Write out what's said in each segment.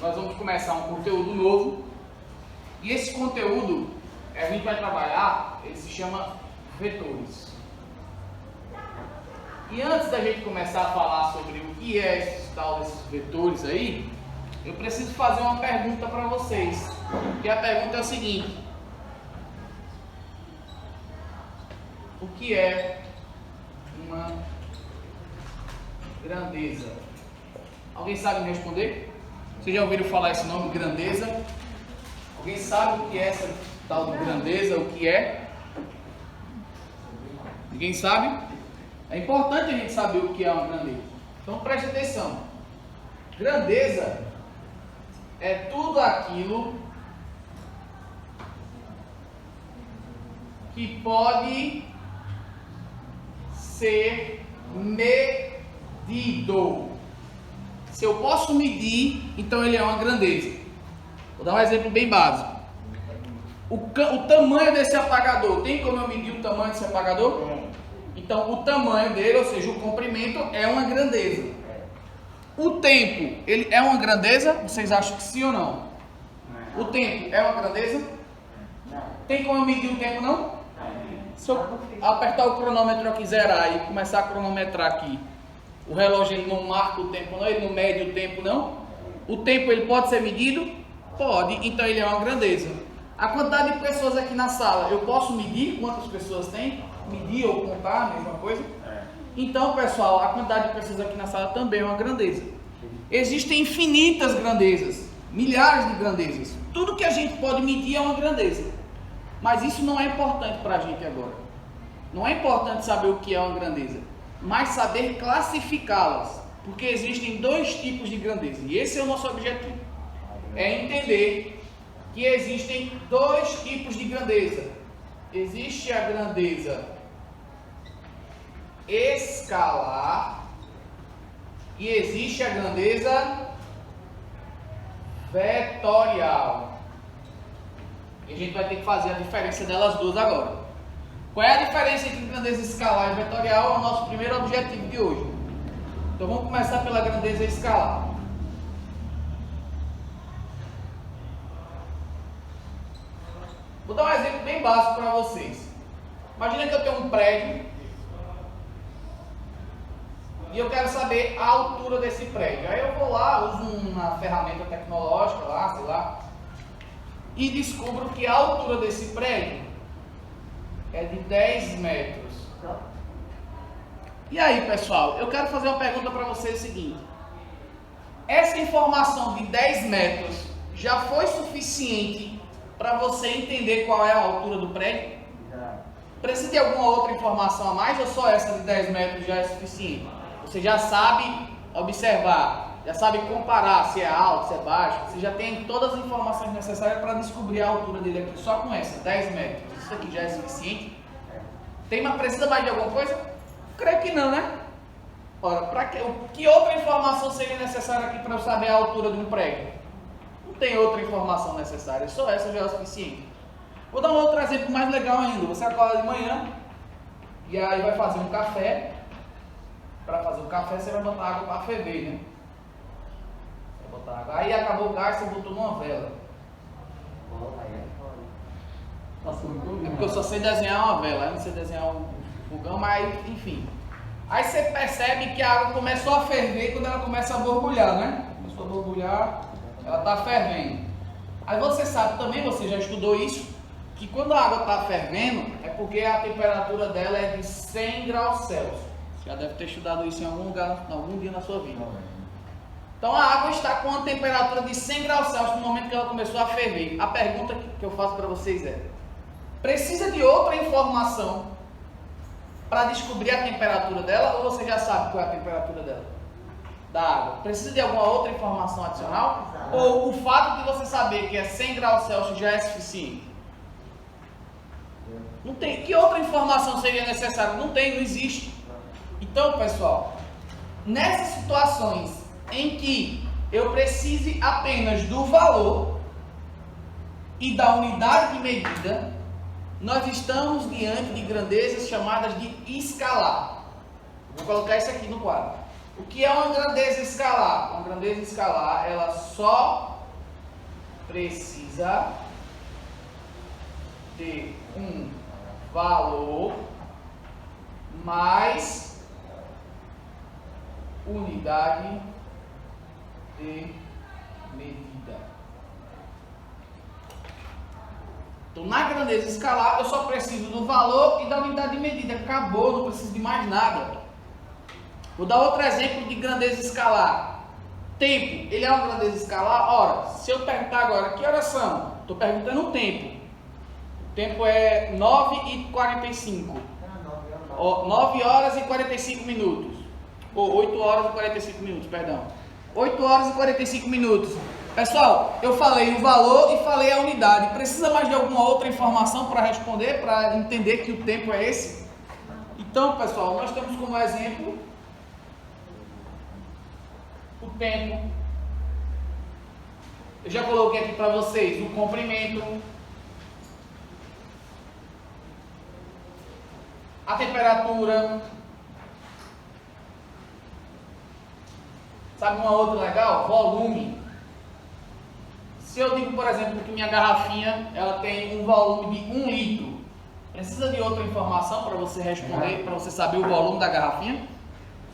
nós vamos começar um conteúdo novo. E esse conteúdo, a gente vai trabalhar, ele se chama vetores. E antes da gente começar a falar sobre o que é esse tal desses vetores aí, eu preciso fazer uma pergunta para vocês. E a pergunta é a seguinte: o que é uma grandeza? Alguém sabe me responder? Vocês já ouviram falar esse nome, grandeza? Alguém sabe o que é essa tal de grandeza? O que é? Ninguém sabe? É importante a gente saber o que é uma grandeza. Então preste atenção. Grandeza é tudo aquilo que pode ser medido. Se eu posso medir, então ele é uma grandeza. Vou dar um exemplo bem básico. O tamanho desse apagador, tem como eu medir o tamanho desse apagador? Então o tamanho dele, ou seja, o comprimento, é uma grandeza. O tempo, ele é uma grandeza? Vocês acham que sim ou não? O tempo é uma grandeza? Tem como eu medir o tempo, não? Se eu apertar o cronômetro aqui, zerar e começar a cronometrar aqui, o relógio ele não marca o tempo, não? Ele não mede o tempo, não? O tempo ele pode ser medido? Pode, então ele é uma grandeza. A quantidade de pessoas aqui na sala, eu posso medir quantas pessoas tem? Medir ou contar, a mesma coisa? Então, pessoal, a quantidade de pessoas aqui na sala também é uma grandeza. Existem infinitas grandezas, milhares de grandezas. Tudo que a gente pode medir é uma grandeza. Mas isso não é importante para a gente agora. Não é importante saber o que é uma grandeza, mas saber classificá-las. Porque existem dois tipos de grandeza. E esse é o nosso objetivo. É entender que existem dois tipos de grandeza. Existe a grandeza escalar e existe a grandeza vetorial. E a gente vai ter que fazer a diferença delas duas agora. Qual é a diferença entre grandeza escalar e vetorial? É o nosso primeiro objetivo de hoje. Então vamos começar pela grandeza escalar. Vou dar um exemplo bem básico para vocês. Imagina que eu tenho um prédio e eu quero saber a altura desse prédio. Aí eu vou lá, uso uma ferramenta tecnológica lá, sei lá, e descubro que a altura desse prédio é de 10 metros. E aí, pessoal, eu quero fazer uma pergunta para vocês, o seguinte: essa informação de 10 metros já foi suficiente para você entender qual é a altura do prédio? Precisa de alguma outra informação a mais ou só essa de 10 metros já é suficiente? Você já sabe observar, já sabe comparar se é alto, se é baixo, você já tem todas as informações necessárias para descobrir a altura dele aqui, só com essa, 10 metros. Isso aqui já é suficiente? Precisa mais de alguma coisa? Creio que não, né? Ora, que outra informação seria necessária aqui para eu saber a altura de um prédio? Não tem outra informação necessária, só essa já é o suficiente. Vou dar um outro exemplo mais legal ainda. Você acorda de manhã e aí vai fazer um café. Para fazer o café você vai botar água para ferver, né? Você vai botar água. Aí acabou o gás, você botou numa vela. É porque eu só sei desenhar uma vela, eu não sei desenhar um fogão, mas enfim. Aí você percebe que a água começou a ferver quando ela começa a borbulhar, né? Começou a borbulhar, ela está fervendo. Aí você sabe também, você já estudou isso, que quando a água está fervendo é porque a temperatura dela é de 100 graus Celsius. Você já deve ter estudado isso em algum lugar, algum dia na sua vida. Então a água está com uma temperatura de 100 graus Celsius no momento que ela começou a ferver. A pergunta que eu faço para vocês é: precisa de outra informação para descobrir a temperatura dela, ou você já sabe qual é a temperatura dela? Da água. Precisa de alguma outra informação adicional? Ou o fato de você saber que é 100 graus Celsius já é suficiente? Não tem. Que outra informação seria necessária? Não tem, não existe. Então, pessoal, nessas situações em que eu precise apenas do valor e da unidade de medida, nós estamos diante de grandezas chamadas de escalar. Vou colocar isso aqui no quadro. O que é uma grandeza escalar? Uma grandeza escalar, ela só precisa ter um valor mais unidade de medida. Então, na grandeza escalar, eu só preciso do valor e da unidade de medida. Acabou, não preciso de mais nada. Vou dar outro exemplo de grandeza escalar. Tempo, ele é uma grandeza escalar? Ora, se eu perguntar agora, que horas são? Estou perguntando o tempo. O tempo é 9h45. 9 horas e 45 minutos. Ou 8 horas e 45 minutos, perdão. 8 horas e 45 minutos. Pessoal, eu falei o valor e falei a unidade. Precisa mais de alguma outra informação para responder, para entender que o tempo é esse? Então, pessoal, nós temos como exemplo o tempo. Eu já coloquei aqui para vocês o comprimento, a temperatura. Sabe uma outra legal? Volume. Se eu digo, por exemplo, que minha garrafinha ela tem um volume de 1 litro, precisa de outra informação para você responder, para você saber o volume da garrafinha?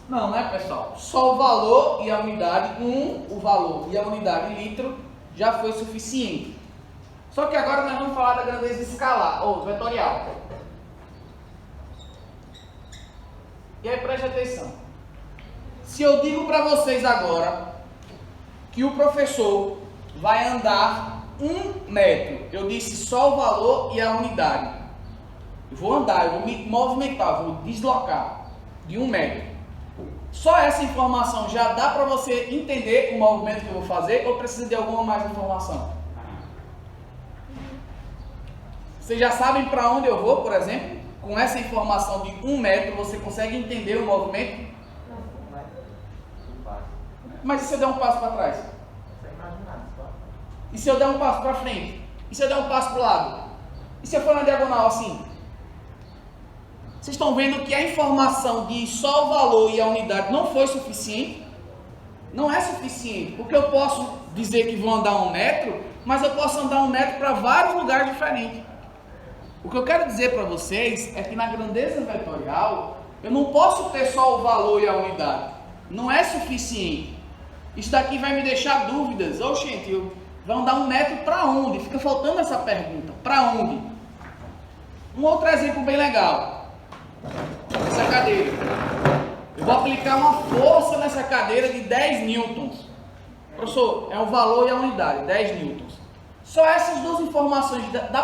Não, né, pessoal? Só o valor e a unidade, o valor e a unidade litro já foi suficiente. Só que agora nós vamos falar da grandeza escalar, ou vetorial. E aí preste atenção. Se eu digo para vocês agora que o professor vai andar 1 metro, eu disse só o valor e a unidade. Eu vou andar, eu vou me movimentar, eu vou deslocar de 1 metro. Só essa informação já dá para você entender o movimento que eu vou fazer ou precisa de alguma mais informação? Vocês já sabem para onde eu vou, por exemplo? Com essa informação de 1 metro, você consegue entender o movimento? Mas e se eu der um passo para trás? E se eu der um passo para frente? E se eu der um passo para o lado? E se eu for na diagonal assim? Vocês estão vendo que a informação de só o valor e a unidade não foi suficiente? Não é suficiente, porque eu posso dizer que vou andar 1 metro, mas eu posso andar 1 metro para vários lugares diferentes. O que eu quero dizer para vocês é que na grandeza vetorial, eu não posso ter só o valor e a unidade. Não é suficiente. Isso daqui vai me deixar dúvidas. Ô, gente, vai andar 1 metro para onde? Fica faltando essa pergunta. Para onde? Um outro exemplo bem legal. Essa cadeira. Eu vou aplicar uma força nessa cadeira de 10 newtons. Professor, é o valor e a unidade, 10 newtons. Só essas duas informações, dá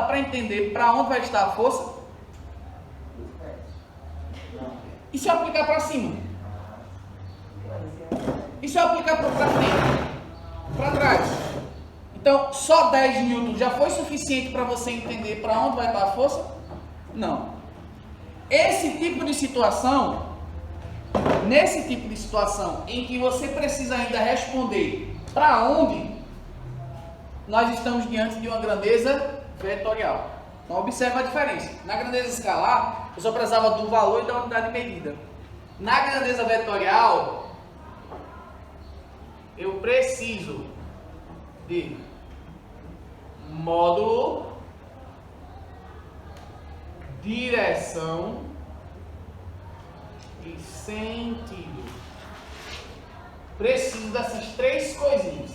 para entender para onde vai estar a força? E se eu aplicar para cima? E se eu aplicar para frente? Para trás? Então, só 10 newtons já foi suficiente para você entender para onde vai estar a força? Não. Esse tipo de situação, nesse tipo de situação em que você precisa ainda responder para onde, nós estamos diante de uma grandeza vetorial. Então observa a diferença. Na grandeza escalar, eu só precisava do valor e da unidade de medida. Na grandeza vetorial, eu preciso de módulo, direção e sentido. Preciso dessas 3 coisinhas: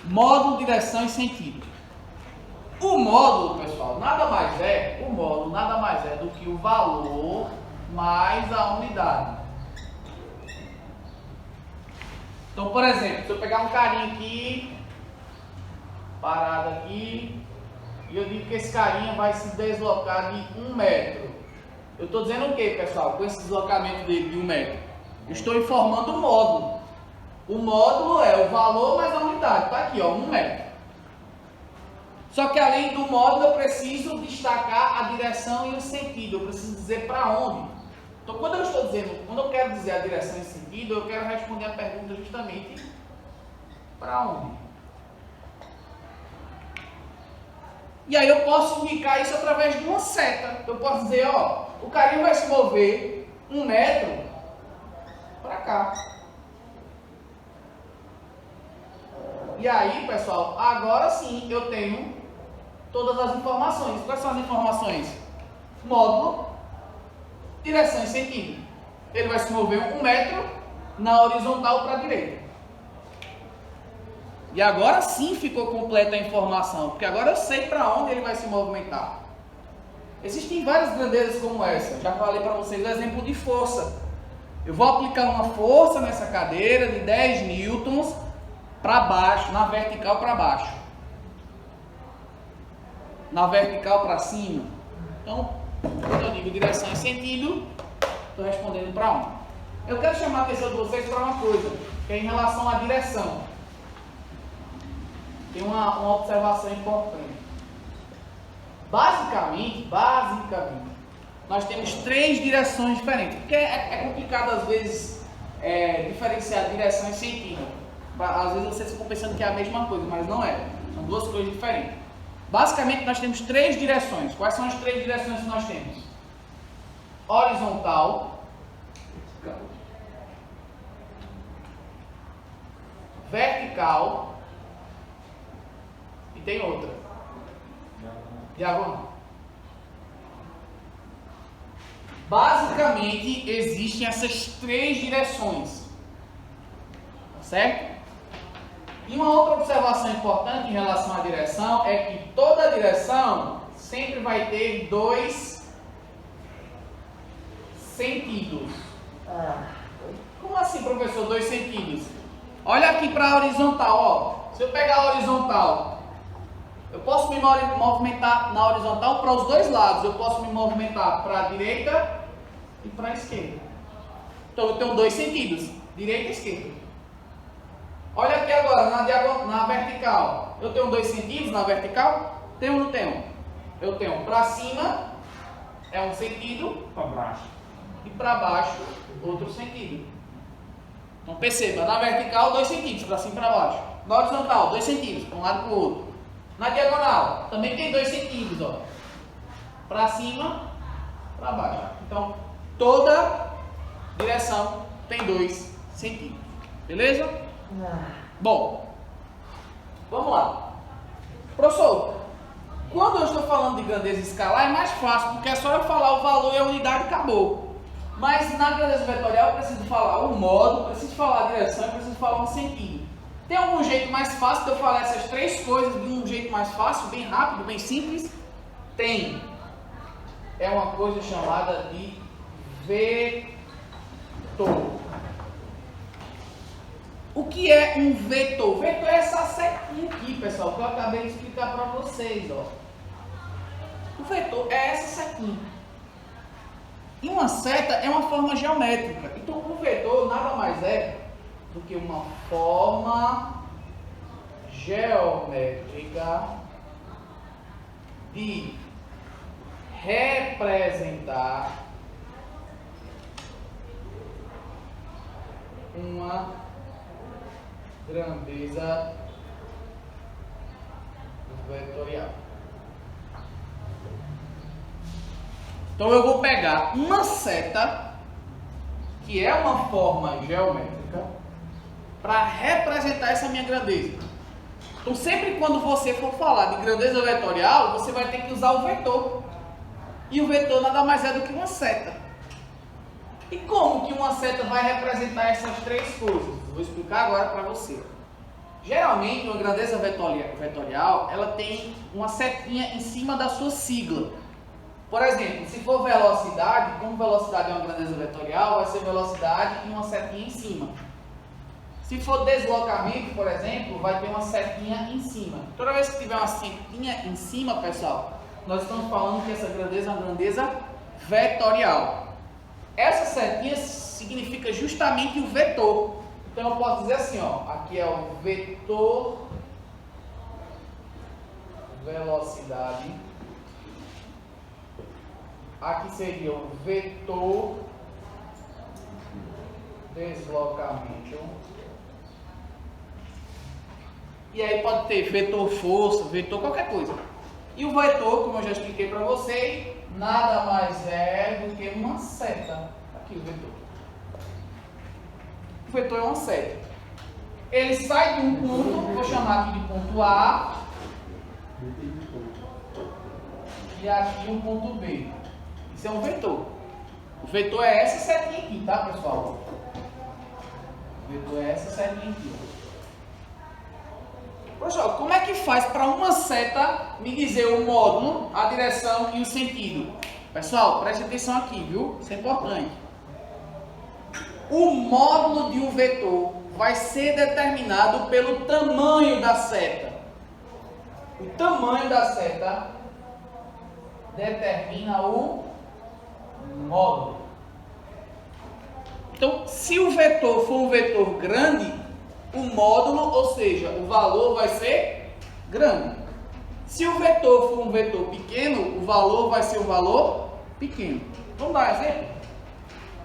módulo, direção e sentido. O módulo, pessoal, nada mais é do que o valor mais a unidade. Então, por exemplo, se eu pegar um carinha aqui, parado aqui, e eu digo que esse carinha vai se deslocar de 1 metro. Eu estou dizendo o que, pessoal, com esse deslocamento dele de 1 metro? Eu estou informando o módulo. O módulo é o valor mais a unidade. Está aqui, ó, 1 metro. Só que além do módulo, eu preciso destacar a direção e o sentido. Eu preciso dizer para onde. Então, quando eu quero dizer a direção e sentido, eu quero responder a pergunta justamente para onde. E aí eu posso indicar isso através de uma seta. Eu posso dizer, ó, o carinho vai se mover 1 metro para cá. E aí, pessoal, agora sim eu tenho todas as informações. Quais são as informações? Módulo, direção e sentido. Ele vai se mover 1 metro na horizontal para a direita. E agora sim ficou completa a informação, porque agora eu sei para onde ele vai se movimentar. Existem várias grandezas como essa. Já falei para vocês o exemplo de força. Eu vou aplicar uma força nessa cadeira de 10 newtons para baixo, na vertical para baixo. Na vertical para cima. Então, quando eu digo direção e sentido, estou respondendo para onde? Eu quero chamar a atenção de vocês para uma coisa, que é em relação à direção. Tem uma observação importante. Basicamente, nós temos 3 direções diferentes. Porque é complicado, às vezes, diferenciar direção e sentido. Às vezes vocês ficam pensando que é a mesma coisa, mas não é. São 2 coisas diferentes. Basicamente, nós temos 3 direções. Quais são as 3 direções que nós temos? Horizontal, vertical e tem outra. Diagonal. Basicamente, existem essas 3 direções. Certo? E uma outra observação importante em relação à direção é que toda direção sempre vai ter 2 sentidos. Como assim, professor, 2 sentidos? Olha aqui para a horizontal, ó. Se eu pegar a horizontal, eu posso me movimentar na horizontal para os 2 lados. Eu posso me movimentar para a direita e para a esquerda. Então eu tenho 2 sentidos, direita e esquerda. Olha aqui agora, na vertical. Eu tenho 2 sentidos na vertical? Tenho ou não tenho? Eu tenho para cima, é um sentido, Para baixo. e para baixo, outro sentido. Então perceba, na vertical, 2 sentidos, para cima e para baixo. Na horizontal, 2 sentidos, para um lado e para o outro. Na diagonal, também tem 2 sentidos, ó. Para cima, para baixo. Então, toda direção tem 2 sentidos. Beleza? Bom, vamos lá. Professor, quando eu estou falando de grandeza escalar é mais fácil, porque é só eu falar o valor e a unidade acabou. Mas na grandeza vetorial eu preciso falar o modo, preciso falar a direção e preciso falar um sentido. Tem algum jeito mais fácil de eu falar essas 3 coisas de um jeito mais fácil, bem rápido, bem simples? Tem. É uma coisa chamada de vetor. O que é um vetor? Vetor é essa setinha aqui, pessoal, que eu acabei de explicar para vocês, ó. O vetor é essa setinha. E uma seta é uma forma geométrica. Então, o vetor nada mais é do que uma forma geométrica de representar uma grandeza vetorial. Então eu vou pegar uma seta, que é uma forma geométrica, para representar essa minha grandeza. Então sempre quando você for falar de grandeza vetorial, você vai ter que usar o vetor. E o vetor nada mais é do que uma seta. E como que uma seta vai representar essas 3 coisas? Vou explicar agora para você. Geralmente, uma grandeza vetorial, ela tem uma setinha em cima da sua sigla. Por exemplo, se for velocidade, como velocidade é uma grandeza vetorial, vai ser velocidade e uma setinha em cima. Se for deslocamento, por exemplo, vai ter uma setinha em cima. Toda vez que tiver uma setinha em cima, pessoal, nós estamos falando que essa grandeza é uma grandeza vetorial. Essa setinha significa justamente o vetor. Então eu posso dizer assim, ó, aqui é o vetor velocidade. Aqui seria o vetor deslocamento. E aí pode ter vetor força, vetor qualquer coisa. E o vetor, como eu já expliquei para vocês, nada mais é do que uma seta. Aqui o vetor. O vetor é uma seta. Ele sai de um ponto, vou chamar aqui de ponto A, e aqui um ponto B. Isso é um vetor. O vetor é essa setinha aqui, tá, pessoal? O vetor é essa setinha aqui. Pessoal, como é que faz para uma seta me dizer o módulo, a direção e o sentido? Pessoal, preste atenção aqui, viu? Isso é importante. O módulo de um vetor vai ser determinado pelo tamanho da seta. O tamanho da seta determina o módulo. Então, se o vetor for um vetor grande, o módulo, ou seja, o valor vai ser grande. Se o vetor for um vetor pequeno, o valor vai ser um valor pequeno. Vamos dar um exemplo?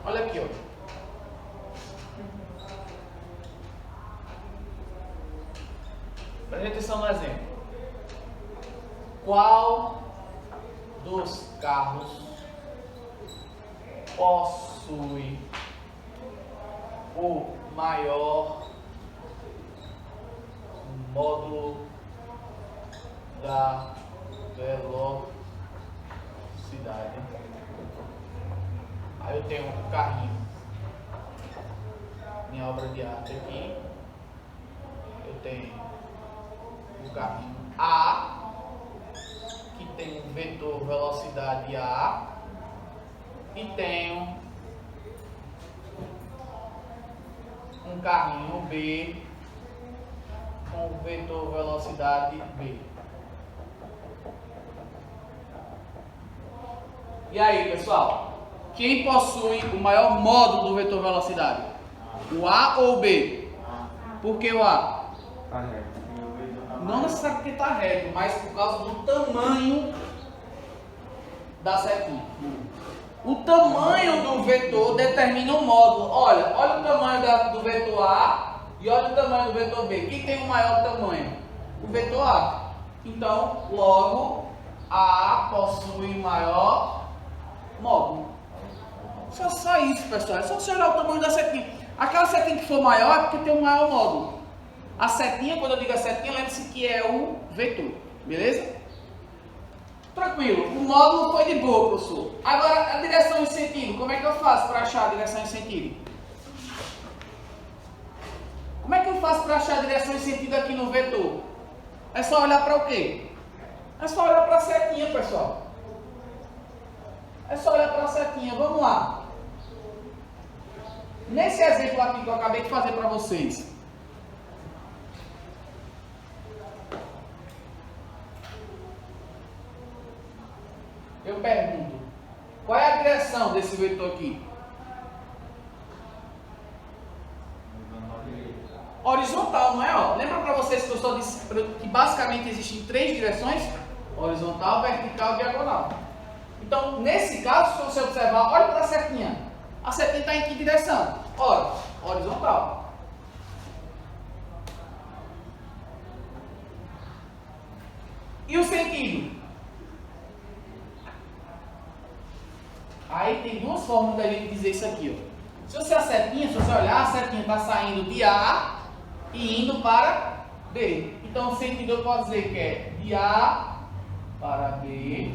Olha aqui, ó. Preste atenção no exemplo. Qual dos carros possui o maior módulo da velocidade? Aí eu tenho um carrinho, minha obra de arte aqui. Eu tenho o carrinho A, que tem um vetor velocidade A, e tenho um carrinho B com vetor velocidade B. E aí, pessoal? Quem possui o maior módulo do vetor velocidade? O A ou o B? Por que o A? Tá reto. Não necessariamente porque está reto, mas por causa do tamanho da setinha. O tamanho do vetor determina o módulo. Olha o tamanho do vetor A e olha o tamanho do vetor B. Quem tem o maior tamanho? O vetor A. Então, logo, A possui maior módulo. Só isso, pessoal. É só você olhar o tamanho da setinha. Aquela setinha que for maior é porque tem um maior módulo. A setinha, quando eu digo a setinha, lembre-se que é o vetor. Beleza? Tranquilo. O módulo foi de boa, professor. Agora, a direção e sentido. Como é que eu faço para achar a direção e sentido? Como é que eu faço para achar a direção e sentido aqui no vetor? É só olhar para o quê? É só olhar para a setinha, pessoal. É só olhar para a setinha. Vamos lá. Nesse exemplo aqui que eu acabei de fazer para vocês. Eu pergunto, qual é a direção desse vetor aqui? Horizontal, não é? Ó, lembra para vocês que eu só disse que basicamente existem 3 direções? Horizontal, vertical e diagonal. Então, nesse caso, se você observar, olha para a setinha. A setinha está em que direção? Ora, horizontal. E o sentido? Aí tem 2 formas da gente dizer isso aqui, ó. Se você olhar, a setinha está saindo de A e indo para B. Então o sentido eu posso dizer que é de A para B.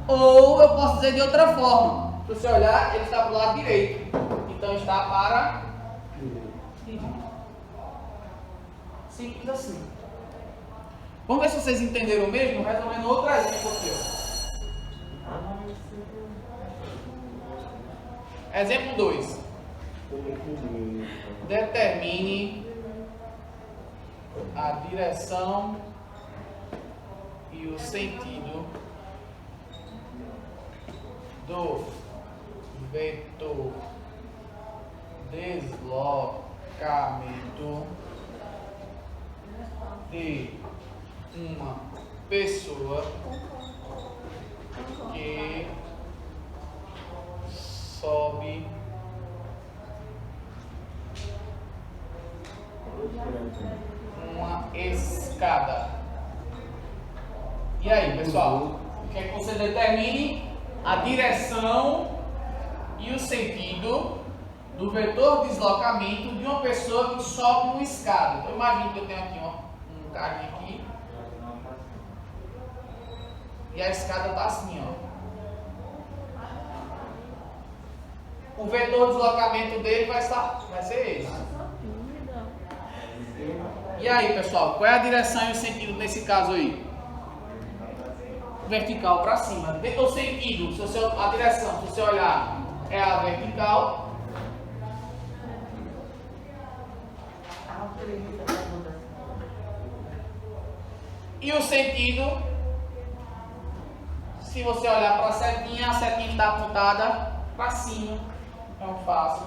Ou eu posso dizer de outra forma. Se você olhar, ele está para o lado direito. Então está para direito. Simples assim. Vamos ver se vocês entenderam mesmo, resolvendo outro exemplo aqui, ó. Exemplo 2. Determine a direção e o sentido do vetor deslocamento de uma pessoa que sobe uma escada. E aí, pessoal? Quer que você determine a direção e o sentido do vetor de deslocamento de uma pessoa que sobe uma escada. Então imagine que eu tenho aqui um carinha aqui. E a escada está assim, ó. O vetor de deslocamento dele vai ser esse. E aí, pessoal, qual é a direção e o sentido nesse caso aí? Vertical para cima. O sentido, a direção, se você olhar, é a vertical. E o sentido, se você olhar para a setinha está apontada para cima. Então fácil.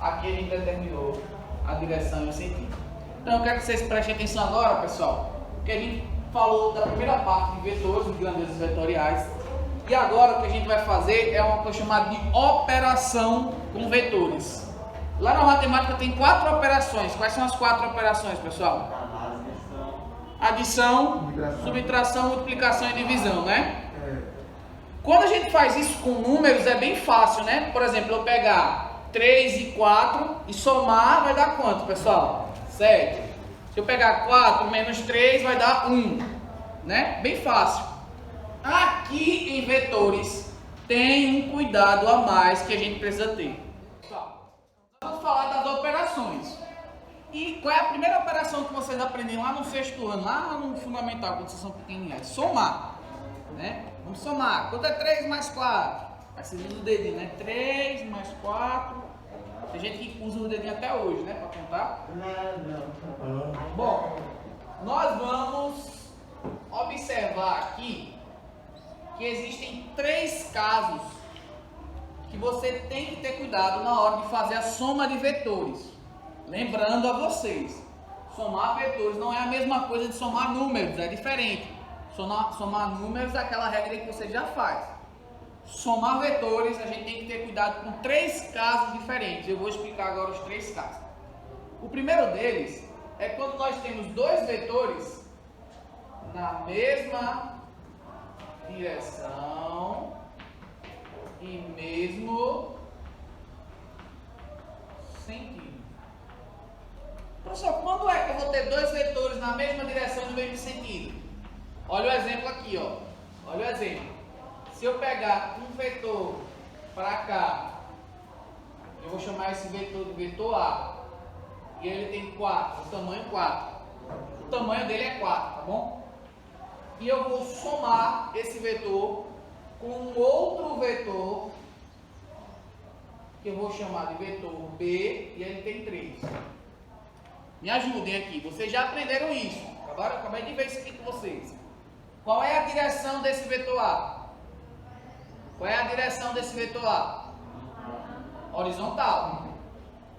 Aqui a gente determinou a direção e o sentido. Então eu quero que vocês prestem atenção agora, pessoal, que a gente falou da primeira parte de vetores, de grandezas vetoriais. E agora o que a gente vai fazer é uma coisa chamada de operação com vetores. Lá na matemática tem 4 operações. Quais são as 4 operações, pessoal? Adição, subtração, multiplicação e divisão, né? Quando a gente faz isso com números é bem fácil, né? Por exemplo, eu pegar 3 e 4 e somar vai dar quanto, pessoal? 7. Se eu pegar 4 menos 3 vai dar 1, né? Bem fácil. Aqui em vetores tem um cuidado a mais que a gente precisa ter. Vamos falar das operações. E qual é a primeira operação que vocês aprenderam lá no 6º ano, lá no fundamental, quando vocês são pequenininhos? Somar, né? Vamos somar. Quanto é 3 mais 4? Aí vocês usam o dedinho, né? 3 mais 4. Tem gente que usa o dedinho até hoje, né? Para contar. Bom, nós vamos observar aqui que existem 3 casos que você tem que ter cuidado na hora de fazer a soma de vetores. Lembrando a vocês, somar vetores não é a mesma coisa de somar números, é diferente. Somar números é aquela regra que você já faz. Somar vetores, a gente tem que ter cuidado com 3 casos diferentes. Eu vou explicar agora os 3 casos. O primeiro deles é quando nós temos 2 vetores na mesma direção e mesmo sentido. Professor, quando é que eu vou ter 2 vetores na mesma direção e no mesmo sentido? Olha o exemplo aqui, ó. Olha o exemplo. Se eu pegar um vetor para cá, eu vou chamar esse vetor de vetor A. E ele tem 4, o tamanho 4. O tamanho dele é 4, tá bom? E eu vou somar esse vetor com um outro vetor, que eu vou chamar de vetor B, e ele tem 3. Me ajudem aqui, vocês já aprenderam isso. Acabei de ver isso aqui com vocês. Qual é a direção desse vetor A? Qual é a direção desse vetor A? Horizontal.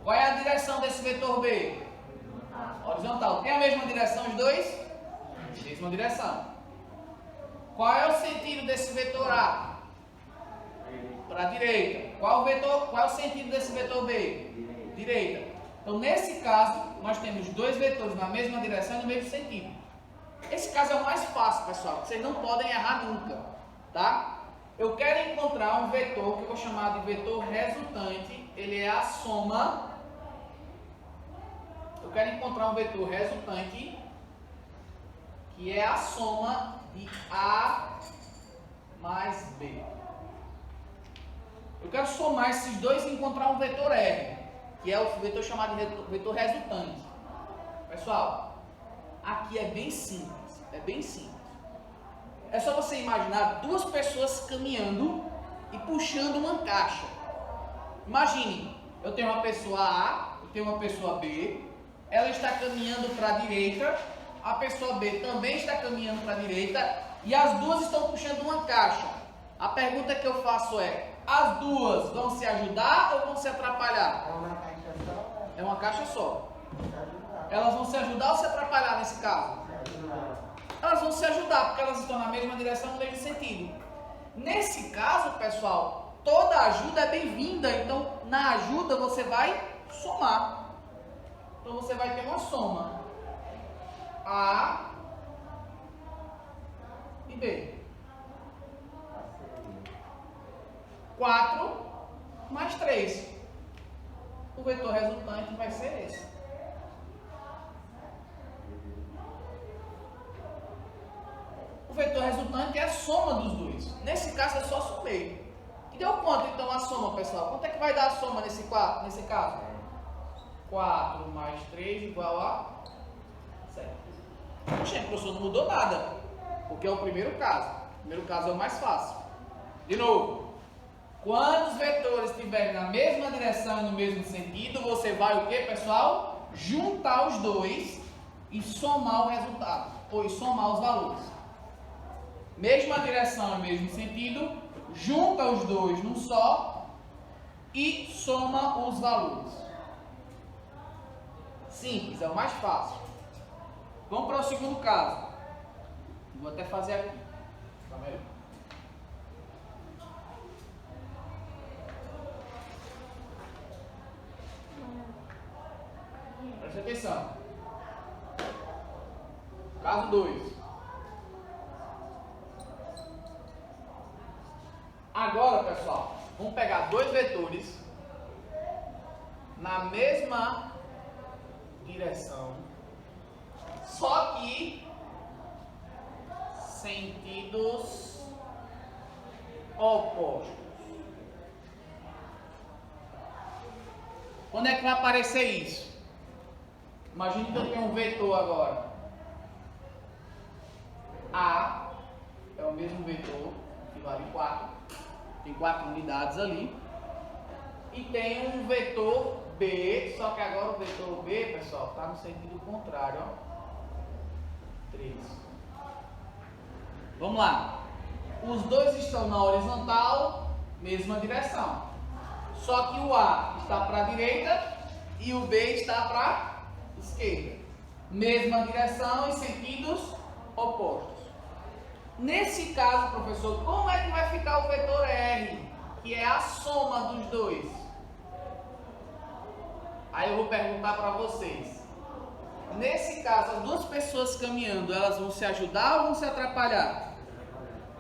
Qual é a direção desse vetor B? Horizontal. Tem a mesma direção os dois? Mesma direção. Qual é o sentido desse vetor A? Para a direita. Qual é o sentido desse vetor B? Direita. Então, nesse caso, nós temos 2 vetores na mesma direção e no mesmo sentido. Esse caso é o mais fácil, pessoal. Vocês não podem errar nunca, tá? Eu quero encontrar um vetor que eu vou chamar de vetor resultante. Ele é a soma. Eu quero encontrar um vetor resultante que é a soma de A mais B. Eu quero somar esses dois e encontrar um vetor R, que é o vetor chamado de vetor resultante. Pessoal, aqui é bem simples, É só você imaginar 2 pessoas caminhando e puxando uma caixa. Imagine, eu tenho uma pessoa A, eu tenho uma pessoa B, ela está caminhando para a direita, a pessoa B também está caminhando para a direita e as duas estão puxando uma caixa. A pergunta que eu faço é: as duas vão se ajudar ou vão se atrapalhar? É uma caixa só? É uma caixa só. Elas vão se ajudar ou se atrapalhar nesse caso? Elas vão se ajudar, porque elas estão na mesma direção, no mesmo sentido. Nesse caso, pessoal, toda ajuda é bem-vinda. Então, na ajuda você vai somar. Então, você vai ter uma soma. A e B. 4 mais 3. o vetor resultante vai ser esse. O vetor resultante é a soma dos dois. Nesse caso, eu só somei. E deu quanto, então, a soma, pessoal? Quanto é que vai dar a soma nesse caso? 4 mais 3 igual a 7. Poxa, professor, não mudou nada. Porque é o primeiro caso. O primeiro caso é o mais fácil. De novo. Quando os vetores estiverem na mesma direção e no mesmo sentido, você vai o que, pessoal? Juntar os dois e somar o resultado. Ou somar os valores. Mesma direção e mesmo sentido, junta os dois num só e soma os valores. Simples, é o mais fácil. Vamos para o segundo caso. Vou até fazer aqui. Tá vendo? Presta atenção. Caso 2. Agora, pessoal, vamos pegar dois vetores na mesma direção, só que sentidos opostos. Quando é que vai aparecer isso? Imagine que eu tenho um vetor agora. A é o mesmo vetor, que vale 4. Tem 4 unidades ali. E tem um vetor B, só que agora o vetor B, pessoal, está no sentido contrário, ó. 3. Vamos lá. Os dois estão na horizontal, mesma direção. Só que o A está para a direita e o B está para a esquerda. Mesma direção e sentidos opostos. Nesse caso, professor, como é que vai ficar o vetor R, que é a soma dos dois? Aí eu vou perguntar para vocês. Nesse caso, as duas pessoas caminhando, elas vão se ajudar ou vão se atrapalhar?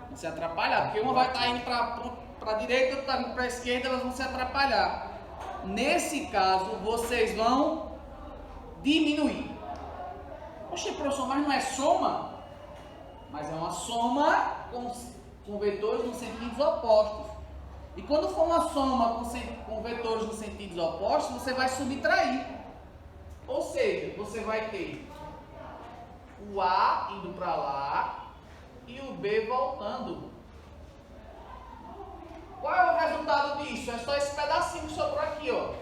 Vão se atrapalhar, porque uma vai estar indo para a direita e outra está indo para a esquerda, elas vão se atrapalhar. Nesse caso, vocês vão diminuir. Poxa, professor, mas não é soma? Mas é uma soma com vetores nos sentidos opostos. E quando for uma soma com vetores nos sentidos opostos, você vai subtrair. Ou seja, você vai ter o A indo para lá e o B voltando. Qual é o resultado disso? É só esse pedacinho que sobrou aqui, ó.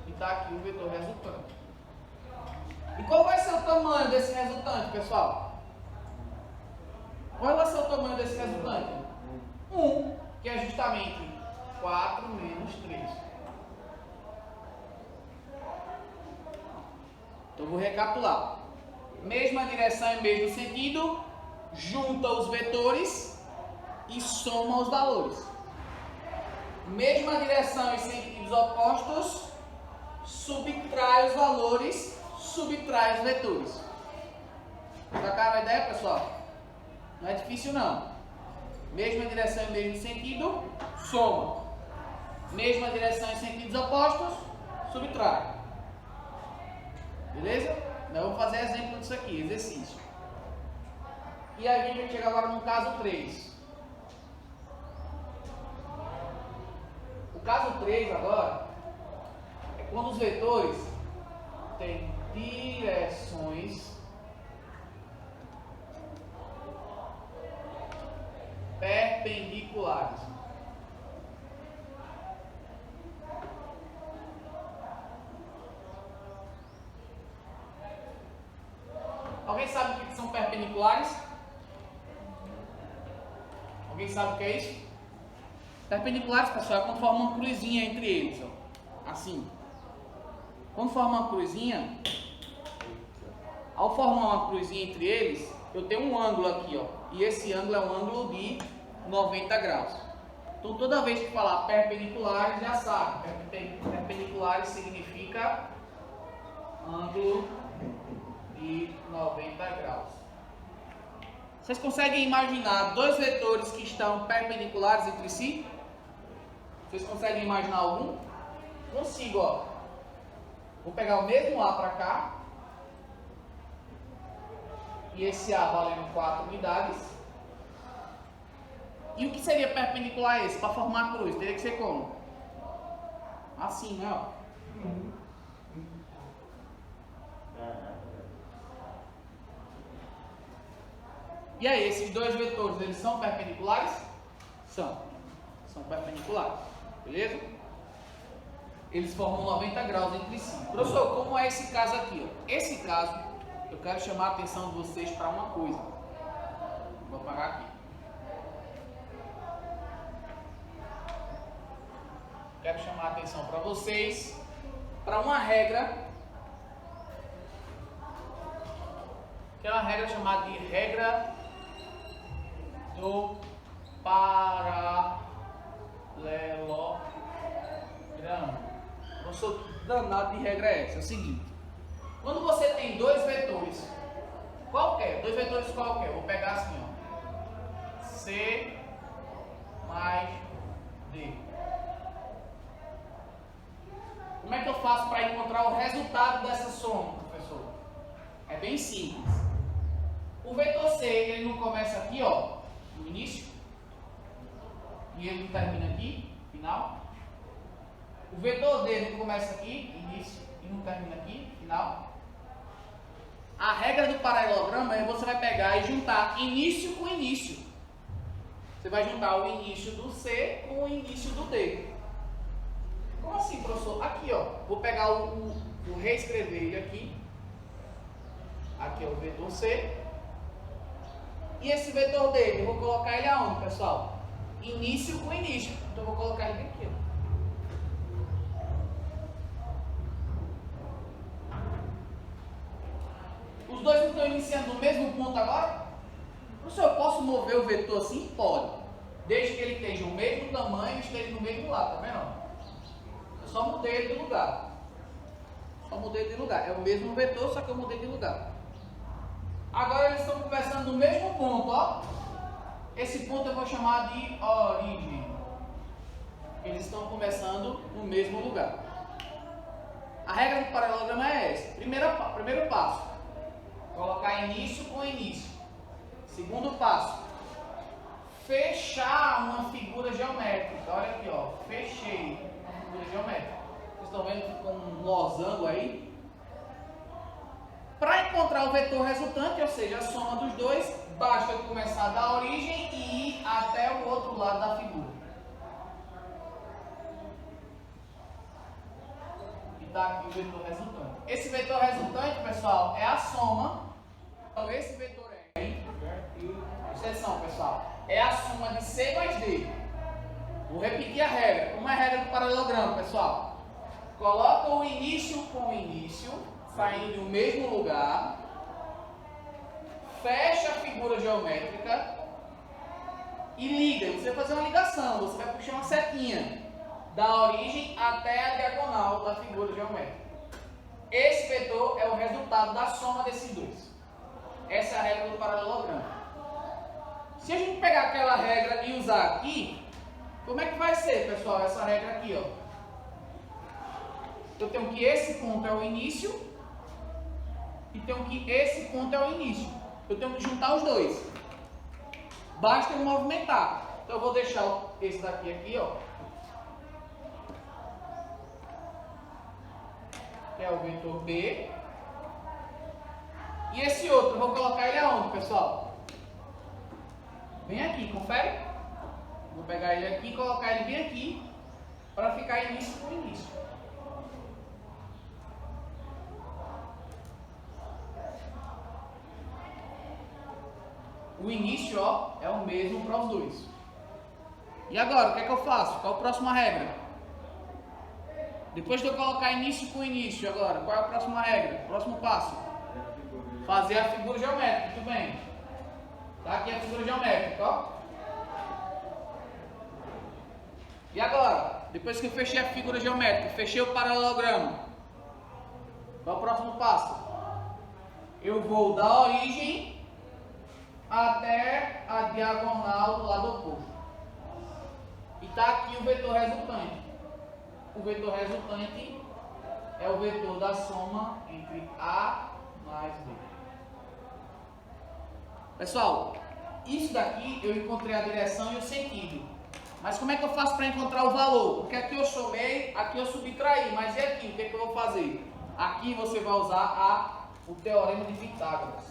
E está aqui o vetor resultante. E qual vai ser o tamanho desse resultante, pessoal? Qual vai ser o tamanho desse resultante? 1, que é justamente 4 menos 3. Então, vou recapitular. Mesma direção e mesmo sentido, junta os vetores e soma os valores. Mesma direção e sentidos opostos, subtrai os valores, subtrai os vetores. Sacaram a ideia, pessoal? Não é difícil não. Mesma direção e mesmo sentido, soma. Mesma direção e sentidos opostos, subtrai. Beleza? Nós vamos fazer exemplo disso aqui, exercício. E a gente vai chegar agora no caso 3. O caso 3 agora é quando os vetores têm direções perpendiculares. Alguém sabe o que são perpendiculares? Alguém sabe o que é isso? Perpendiculares, pessoal, é quando forma uma cruzinha entre eles, ó. Assim. Quando forma uma cruzinha, ao formar uma cruzinha entre eles, eu tenho um ângulo aqui, ó. E esse ângulo é um ângulo de 90 graus. Então, toda vez que falar perpendiculares, já sabe. Perpendiculares significa ângulo de 90 graus. Vocês conseguem imaginar dois vetores que estão perpendiculares entre si? Vocês conseguem imaginar algum? consigo, ó. Vou pegar o mesmo A para cá. E esse A valendo 4 unidades. E o que seria perpendicular a esse? Para formar a cruz, teria que ser como? Assim, né? Ó. E aí, esses dois vetores, eles são perpendiculares? São perpendiculares, beleza? Eles formam 90 graus entre si. Professor, como é esse caso aqui? Ó? Esse caso, eu quero chamar a atenção de vocês para uma coisa. Vou apagar aqui. Quero chamar a atenção para vocês para uma regra, que é uma regra chamada de regra do paralelogramo. Professor, que danado de regra é essa? É o seguinte: quando você tem dois vetores qualquer, vou pegar assim, ó, C mais D. Como é que eu faço para encontrar o resultado dessa soma, professor? É bem simples. O vetor C, ele não começa aqui, ó, no início, e ele não termina aqui, final. O vetor D não começa aqui, início, e não termina aqui, final. A regra do paralelogramo é você vai pegar e juntar início com início. Você vai juntar o início do C com o início do D. Como assim, professor? Aqui, ó, vou pegar vou reescrever ele aqui. Aqui é o vetor C. E esse vetor D, eu vou colocar ele aonde, pessoal? Início com início. Então eu vou colocar ele aqui, ó. Os dois estão iniciando no mesmo ponto agora? Professor, eu posso mover o vetor assim? Pode. Desde que ele esteja o mesmo tamanho e esteja no mesmo lado, tá vendo? Eu só mudei ele de lugar. É o mesmo vetor, só que eu mudei de lugar. Agora eles estão conversando no mesmo ponto, ó. Esse ponto eu vou chamar de origem. Eles estão começando no mesmo lugar. A regra do paralelogramo é essa. Primeiro passo: colocar início com início. Segundo passo: fechar uma figura geométrica. Olha aqui, ó. Fechei uma figura geométrica. Vocês estão vendo que ficou um losango aí? Para encontrar o vetor resultante, ou seja, a soma dos dois, basta eu começar da origem e ir até o outro lado da figura. E dá aqui o vetor resultante. Esse vetor resultante, pessoal, é a soma. Então, esse vetor presta atenção, pessoal, é a soma de C mais D. Vou repetir a regra. Como é a regra do paralelogramo, pessoal? Coloca o início com o início, saindo do mesmo lugar, fecha a figura geométrica e liga. Você vai fazer uma ligação, você vai puxar uma setinha da origem até a diagonal da figura geométrica. Esse vetor é o resultado da soma desses dois. Essa é a regra do paralelogramo. Se a gente pegar aquela regra e usar aqui, como é que vai ser, pessoal, essa regra aqui, ó? Eu tenho que esse ponto é o início e tenho que esse ponto é o início. Eu tenho que juntar os dois. Basta eu movimentar. Então eu vou deixar esse daqui aqui, ó, que é o vetor B. E esse outro, eu vou colocar ele aonde, pessoal? Bem aqui, confere? Vou pegar ele aqui e colocar ele bem aqui, para ficar início com início. O início, ó, é o mesmo para os dois. E agora, o que é que eu faço? Qual a próxima regra? Depois de eu colocar início com início, agora, qual é a próxima regra? Próximo passo? Fazer a figura geométrica, muito bem. Tá aqui a figura geométrica, ó. E agora? Depois que eu fechei a figura geométrica, fechei o paralelogramo, qual é o próximo passo? Eu vou da origem até a diagonal do lado oposto. E tá aqui o vetor resultante. o vetor resultante é o vetor da soma entre A mais B. Pessoal, isso daqui eu encontrei a direção e o sentido. Mas como é que eu faço para encontrar o valor? Porque aqui eu somei, aqui eu subtraí, mas e aqui? O que é que eu vou fazer? Aqui você vai usar o teorema de Pitágoras.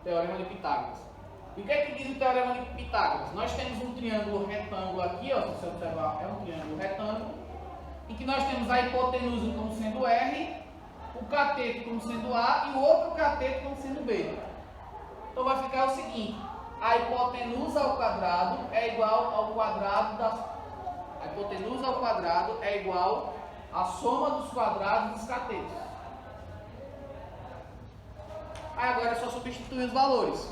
Teorema de Pitágoras. E o que é que diz o teorema de Pitágoras? Nós temos um triângulo retângulo aqui, ó, se você observar, é um triângulo retângulo, em que nós temos a hipotenusa como sendo R, o cateto como sendo A e o outro cateto como sendo B. Então vai ficar o seguinte: a hipotenusa ao quadrado é igual ao quadrado a hipotenusa ao quadrado é igual à soma dos quadrados dos catetos. Aí agora é só substituir os valores.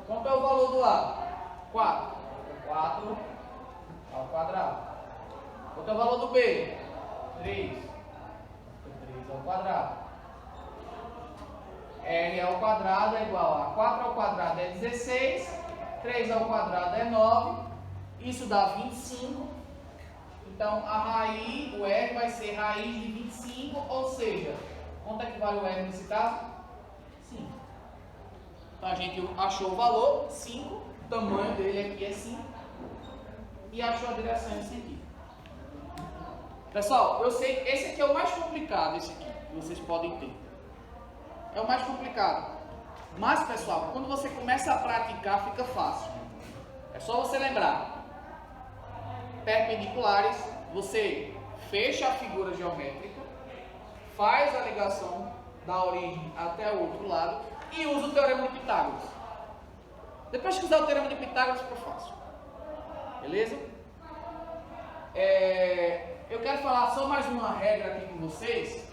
Quanto é o valor do A? 4. 4 ao quadrado. Quanto é o valor do B? 3. 3 ao quadrado. R ao quadrado é igual a 4 ao quadrado é 16. 3 ao quadrado é 9. Isso dá 25. Então a raiz, o R vai ser raiz de 25, ou seja, quanto é que vale o R nesse caso? 5. Então a gente achou o valor, 5, o tamanho dele aqui é 5, e achou a direção e o sentido. Pessoal, eu sei que esse aqui é o mais complicado, esse aqui, que vocês podem ter. É o mais complicado. Mas, pessoal, quando você começa a praticar, fica fácil. É só você lembrar. Perpendiculares, você fecha a figura geométrica, faz a ligação da origem até o outro lado e usa o teorema de Pitágoras. Depois que usar o teorema de Pitágoras, fica fácil. Beleza? Eu quero falar só mais uma regra aqui com vocês,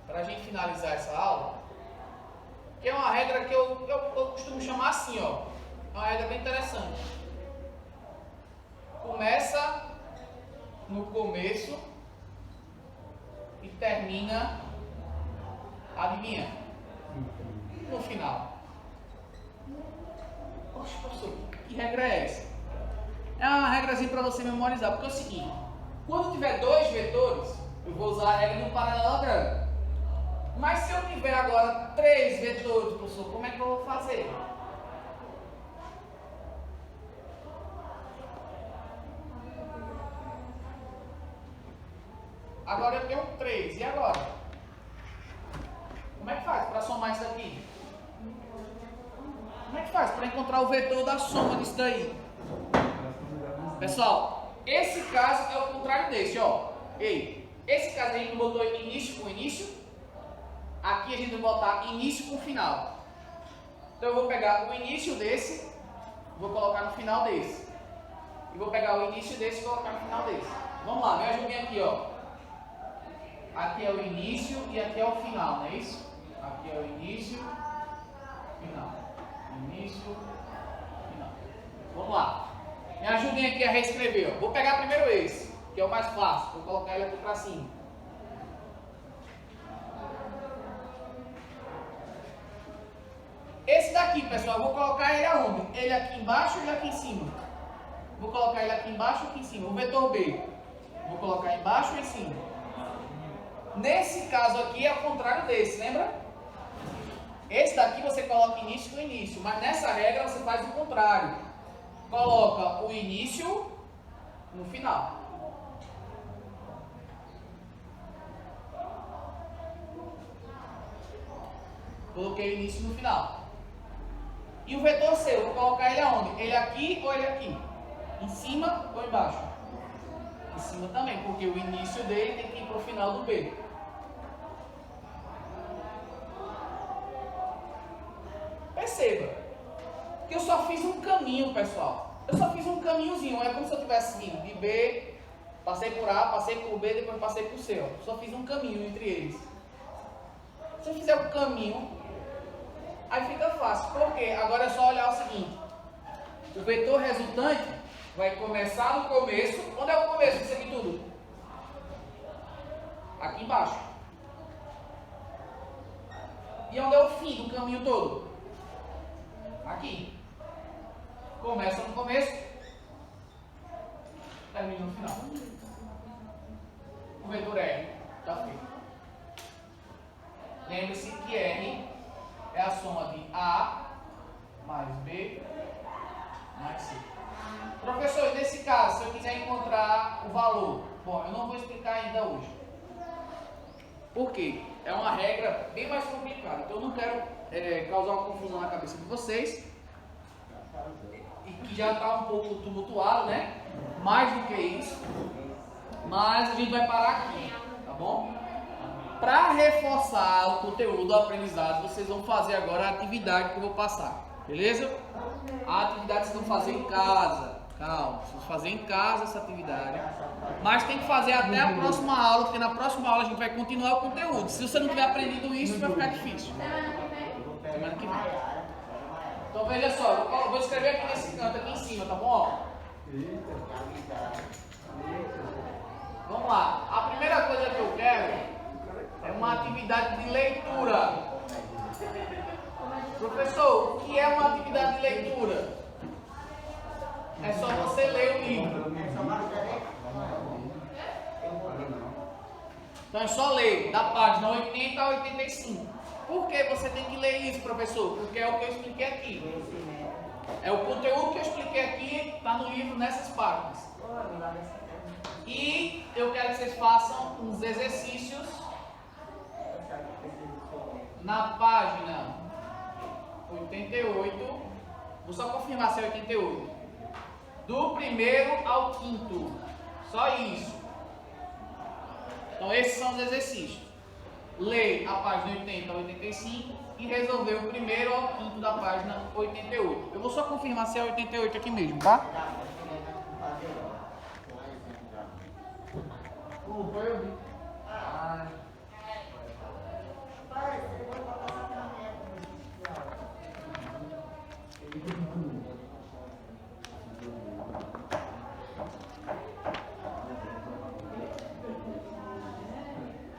para a gente finalizar essa aula, que é uma regra que eu costumo chamar assim, ó. É uma regra bem interessante. Começa no começo e termina, adivinha? No final. Poxa, professor, que regra é essa? É uma regrazinha para você memorizar, porque é o seguinte: quando tiver dois vetores, eu vou usar a regra de um paralelogramo. Mas se eu tiver agora 3 vetores, professor, como é que eu vou fazer? Agora eu tenho 3, e agora? Como é que faz para somar isso aqui? Como é que faz para encontrar o vetor da soma disso daí? Pessoal, esse caso é o contrário desse, ó. Ei, esse caso a gente botou início com início. Aqui a gente vai botar início com final. Então eu vou pegar o início desse, vou colocar no final desse. E vou pegar o início desse e colocar no final desse. Vamos lá, me ajudem aqui, ó. Aqui é o início e aqui é o final, não é isso? Aqui é o início, final. Início, final. Vamos lá. Me ajudem aqui a reescrever, ó. Vou pegar primeiro esse, que é o mais fácil. Vou colocar ele aqui para cima. Esse daqui, pessoal, eu vou colocar ele aonde? Ele aqui embaixo ou ele aqui em cima? Vou colocar ele aqui embaixo ou aqui em cima? O vetor B. Vou colocar embaixo ou em cima? Nesse caso aqui é o contrário desse, lembra? Esse daqui você coloca início com início, mas nessa regra você faz o contrário. Coloca o início no final. Coloquei o início no final. E o vetor C, eu vou colocar ele aonde? Ele aqui ou ele aqui? Em cima ou embaixo? Em cima também, porque o início dele tem que ir para o final do B. Perceba que eu só fiz um caminho, pessoal. Eu só fiz um caminhozinho. É como se eu tivesse vindo de B, passei por A, passei por B, depois passei por C. Ó. Só fiz um caminho entre eles. Se eu fizer o caminho, aí fica fácil. Por quê? Agora é só olhar o seguinte: o vetor resultante vai começar no começo. Onde é o começo disso aqui tudo? Aqui embaixo. E onde é o fim do caminho todo? Aqui. Começa no começo, termina no final. O vetor R está feito. Lembre-se que R é a soma de A mais B mais C. Professor, nesse caso, se eu quiser encontrar o valor, bom, eu não vou explicar ainda hoje. Por quê? É uma regra bem mais complicada. Então eu não quero causar uma confusão na cabeça de vocês. E que já está um pouco tumultuado, né? Mais do que isso. Mas a gente vai parar aqui, tá bom? Para reforçar o conteúdo do aprendizado, vocês vão fazer agora a atividade que eu vou passar. Beleza? A atividade vocês vão fazer em casa. Calma, vocês vão fazer em casa essa atividade. Mas tem que fazer até a próxima aula, porque na próxima aula a gente vai continuar o conteúdo. Se você não tiver aprendido isso, vai ficar difícil. Semana que vem. Então veja só, eu vou escrever aqui nesse canto, aqui em cima, tá bom? Vamos lá. A primeira coisa que eu quero é uma atividade de leitura. Professor, o que é uma atividade de leitura? É só você ler o livro. Então é só ler, da página 80 a 85. Por que você tem que ler isso, professor? Porque é o que eu expliquei aqui. É o conteúdo que eu expliquei aqui, está no livro nessas páginas. E eu quero que vocês façam uns exercícios na página 88. Vou só confirmar se é 88. Do primeiro ao quinto. Só isso. Então esses são os exercícios. Ler a página 80 a 85 e resolver o primeiro ao quinto da página 88. Eu vou só confirmar se é 88 aqui mesmo, tá? Foi eu vi.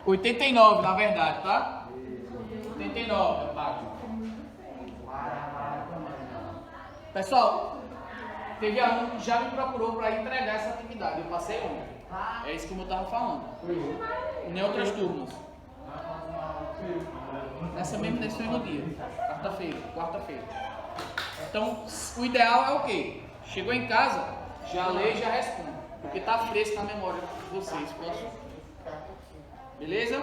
...89 na verdade, tá? 89 a página. Pessoal, teve aluno que já me procurou para entregar essa atividade. Eu passei ontem. É isso que eu estava falando. Em outras turmas. Nesse mesmo dia. Quarta-feira. Então, o ideal é o quê? Chegou em casa, já lê e já responde. Porque está fresco na memória de vocês. Posso? Beleza?